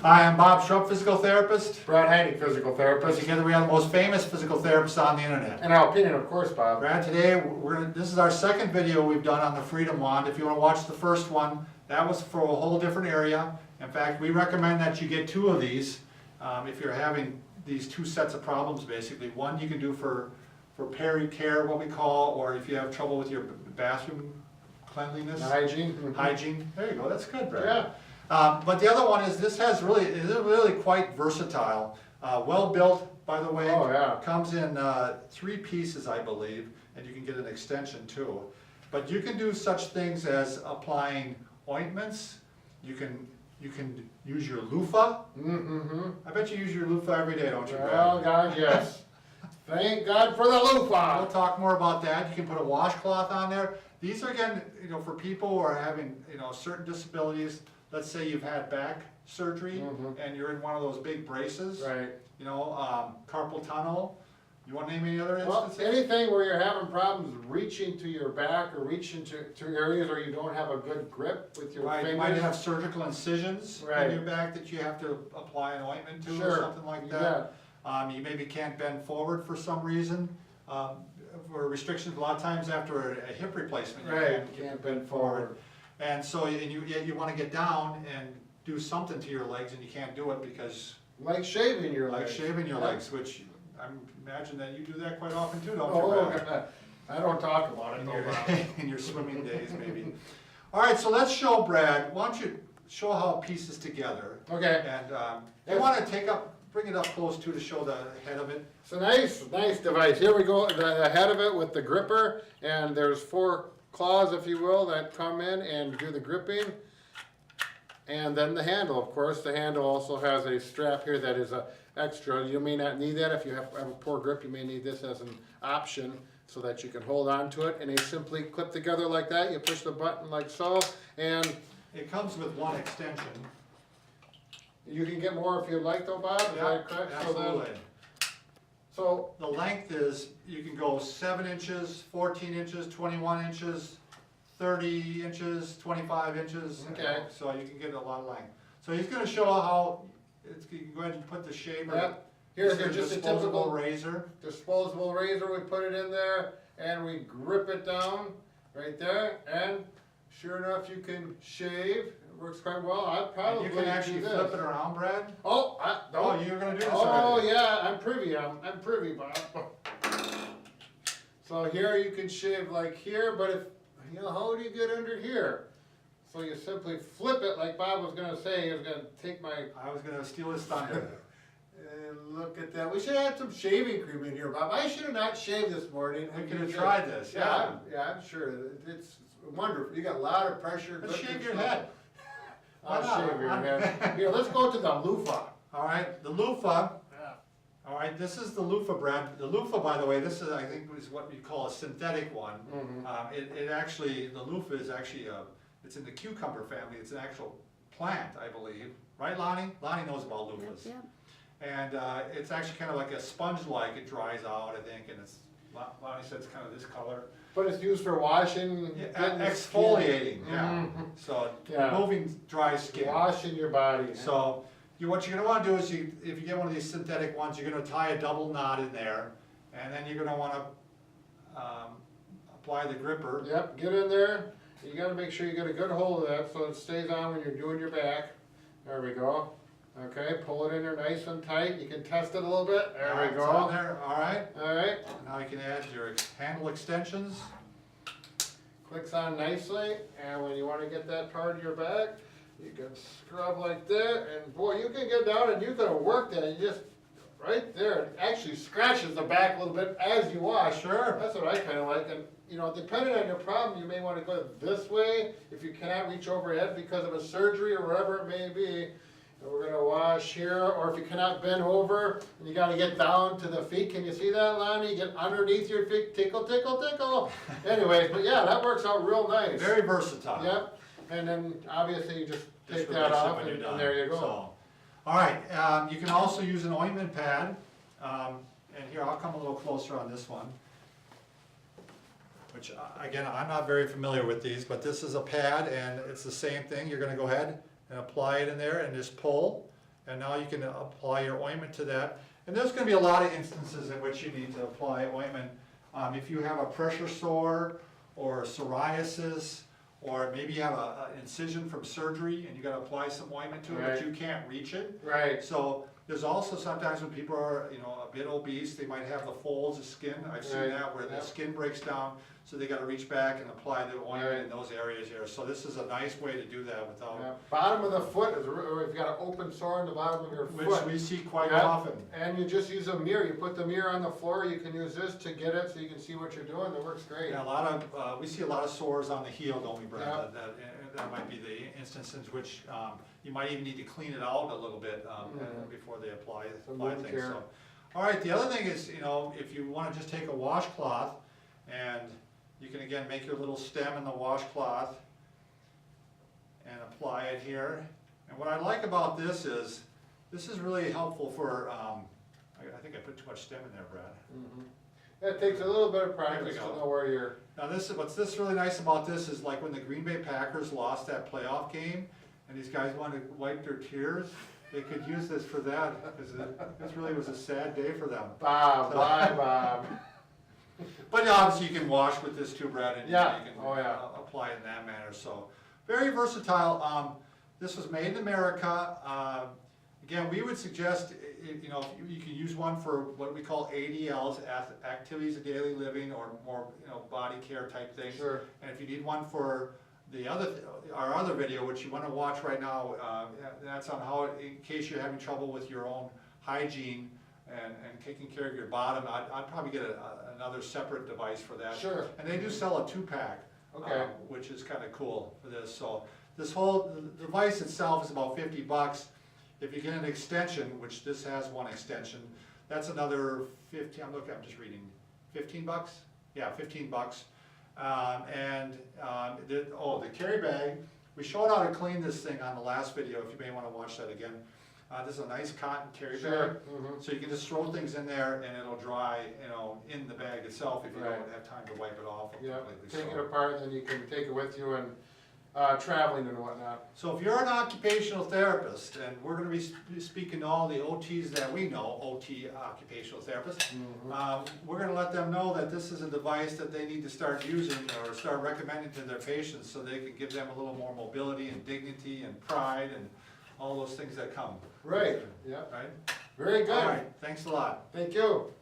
Hi, I'm Bob Schrupp, physical therapist. Brad Heineck, physical therapist. Together we are the most famous physical therapists on the internet. In our opinion, of course, Bob. Brad, today this is our second video we've done on the Freedom Wand. If you want to watch the first one, that was for a whole different area. In fact, we recommend that you get 2 of these if you're having these 2 sets of problems basically. One you can do for peri-care, what we call, or if you have trouble with your bathroom cleanliness. Hygiene. Mm-hmm. Hygiene. There you go, that's good, Brad. Yeah. But the other one is is really quite versatile. Well built, by the way. Oh, yeah. Comes in 3 pieces, I believe, and you can get an extension too. But you can do such things as applying ointments. You can use your loofah. Mm-hmm. I bet you use your loofah every day, don't you, Brad? Well, God, yes. Thank God for the loofah. We'll talk more about that. You can put a washcloth on there. These are, again, for people who are having, certain disabilities. Let's say you've had back surgery and you're in one of those big braces. Right. Carpal tunnel. You want to name any other instances? Well, anything where you're having problems reaching to your back or reaching to areas where you don't have a good grip with your Right, fingers. you might have surgical incisions in your back that you have to apply an ointment to or something like that. You maybe can't bend forward for some reason. For restrictions, a lot of times after a hip replacement, you can't bend forward. And so you want to get down and do something to your legs, and you can't do it because... Like shaving your legs. Like shaving your legs, which I imagine that you do that quite often too, don't you, Oh, Brad? I don't talk about it. In your swimming days, maybe. All right, so let's show Brad. Why don't you show how it pieces together? Okay. And you want to bring it up close too to show the head of it. It's a nice device. Here we go, the head of it with the gripper, and there's 4 claws, if you will, that come in and do the gripping. And then the handle, of course. The handle also has a strap here that is extra. You may not need that. If you have a poor grip, you may need this as an option so that you can hold on to it. And they simply clip together like that. You push the button like so, and it comes with 1 extension. You can get more if you'd like, though, Bob. Is that correct? Absolutely. So the length is, you can go 7 inches, 14 inches, 21 inches, 30 inches, 25 inches. Okay. So you can get a lot of length. So he's going to show how, you can go ahead and put the shaver. Yep. Here's just a typical razor. Disposable razor. We put it in there and we grip it down right there. And sure enough, you can shave. It works quite well. I'd probably and you can actually flip it around, Brad. Oh, you were going to do this already. Yeah, I'm privy. I'm privy, Bob. So here you can shave like here, but if how do you get under here? So you simply flip it like Bob was going to say. He was going to take my... I was going to steal his thunder. And look at that. We should have had some shaving cream in here, Bob. I should have not shaved this morning. We could have tried this, yeah. I'm sure. It's wonderful. You got a lot of pressure. Let's shave your head. I'll shave your head. Here, let's go to the loofah. All right, the loofah. Yeah. All right, this is the loofah, Brad. The loofah, by the way, this is, I think, is what we call a synthetic one. The loofah is actually it's in the cucumber family. It's an actual plant, I believe. Right, Lonnie? Lonnie knows about loofahs. Yeah. And it's actually kind of like a sponge-like. It dries out, I think, and Lonnie said it's kind of this color. But it's used for washing. Exfoliating, yeah. So removing dry skin. Washing your body. So what you're going to want to do is, if you get one of these synthetic ones, you're going to tie a double knot in there, and then you're going to want to apply the gripper. Yep, get in there. You got to make sure you get a good hold of that so it stays on when you're doing your back. There we go. Okay, pull it in there nice and tight. You can test it a little bit. There we go. It's on there. All right. All right. Now you can add your handle extensions. Clicks on nicely, and when you want to get that part of your back, you can scrub like that, and boy, you can get down and you can work that. You just right there. It actually scratches the back a little bit as you wash. Sure. That's what I kind of like. And depending on your problem, you may want to go this way if you cannot reach overhead because of a surgery or whatever it may be. And we're going to wash here, or if you cannot bend over and you got to get down to the feet. Can you see that, Lonnie? Get underneath your feet, tickle, tickle, tickle. Anyways, but yeah, that works out real nice. Very versatile. Yep. And then obviously you just take that off and there you go. So, all right, you can also use an ointment pad. And here, I'll come a little closer on this one. Which, again, I'm not very familiar with these, but this is a pad and it's the same thing. You're going to go ahead and apply it in there and just pull. And now you can apply your ointment to that. And there's gonna be a lot of instances in which you need to apply ointment. If you have a pressure sore or psoriasis, or maybe you have an incision from surgery and you gotta apply some ointment to it, Right. but you can't reach it. Right. So there's also sometimes when people are, a bit obese, they might have the folds of skin. I've seen Right. that where the Yep. skin breaks down, so they gotta reach back and apply the ointment Right. in those areas here. So this is a nice way to do that without, Yeah. Bottom of the foot is, or if you've got an open sore on the bottom of your which foot. we see quite Yeah. often. And you just use a mirror, you put the mirror on the floor, you can use this to get it so you can see what you're doing, it works great. Yeah, a lot of, we see a lot of sores on the heel, don't we, Brad? Yeah. That might be the instance in which, you might even need to clean it out a little bit, before they apply wound things, care. so. All right, the other thing is, if you wanna just take a washcloth, and you can again make your little stem in the washcloth, and apply it here. And what I like about this is really helpful for, I think I put too much stem in there, Brad. It takes a little bit of There we practice to go. know where you're, Now what's really nice about this is like when the Green Bay Packers lost that playoff game, and these guys wanted to wipe their tears, they could use this for that, because this really was a sad day for them. Bob, why Bob? But obviously you can wash with this too, Brad, and you Yeah. can Oh, yeah. apply it in that manner, so. Very versatile. This was made in America. Again, we would suggest, you can use one for what we call ADLs, activities of daily living, or more, body care type things. Sure. And if you need one for our other video, which you want to watch right now, that's on how, in case you're having trouble with your own hygiene and taking care of your bottom, I'd probably get another separate device for that. Sure. And they do sell a 2-pack, Okay. which is kind of cool for this. So this whole the device itself is about $50. If you get an extension, which this has one extension, that's another 15. I'm just reading. $15? Yeah, $15. The carry bag. We showed how to clean this thing on the last video. If you may want to watch that again. This is a nice cotton carry Sure. bag, so you can just throw things in there and it'll dry, in the bag itself if you Right. don't have time to wipe it off Yeah, completely. take So- it apart, then you can take it with you and, traveling and whatnot. So if you're an occupational therapist, and we're gonna be speaking to all the OTs that we know, OT occupational therapists, we're gonna let them know that this is a device that they need to start using or start recommending to their patients so they can give them a little more mobility and dignity and pride and all those things that come. Right, yeah, Right? very All good, right, thanks a lot. thank you.